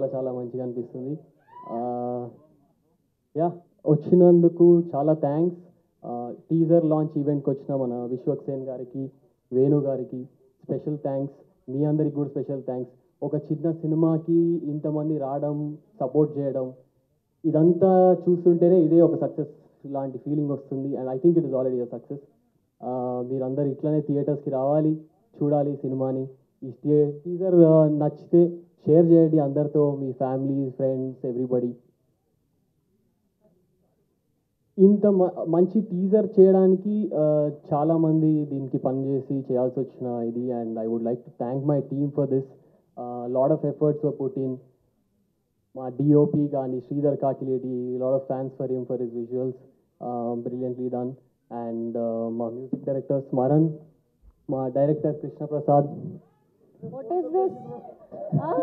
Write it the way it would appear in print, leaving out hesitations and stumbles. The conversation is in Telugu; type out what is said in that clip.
చాలా చాలా మంచిగా అనిపిస్తుంది. యా, వచ్చినందుకు చాలా థ్యాంక్స్. టీజర్ లాంచ్ ఈవెంట్కి వచ్చిన మన విశ్వక్సేన్ గారికి, వేణు గారికి స్పెషల్ థ్యాంక్స్. మీ అందరికి కూడా స్పెషల్ థ్యాంక్స్. ఒక చిన్న సినిమాకి ఇంతమంది రావడం, సపోర్ట్ చేయడం, ఇదంతా చూస్తుంటేనే ఇదే ఒక సక్సెస్ లాంటి ఫీలింగ్ వస్తుంది. And I think it is already a success. మీరందరూ ఇట్లనే థియేటర్స్కి రావాలి, చూడాలి సినిమాని. ఈ టీజర్ నచ్చితే షేర్ చేయండి అందరితో, మీ ఫ్యామిలీ, ఫ్రెండ్స్, ఎవ్రీబడి. ఇంత మంచి టీజర్ చేయడానికి చాలామంది దీనికి పనిచేసి చేయాల్సి వచ్చిన ఇది. And I would like to thank my team for this. Lot of efforts were put in. మా డిఓపి కానీ Sridhar Kakileti, lot of thanks for him for his visuals, brilliantly done. And మా మ్యూజిక్ డైరెక్టర్ స్మరణ్, మా director Krishna Prasad. What is this? Huh?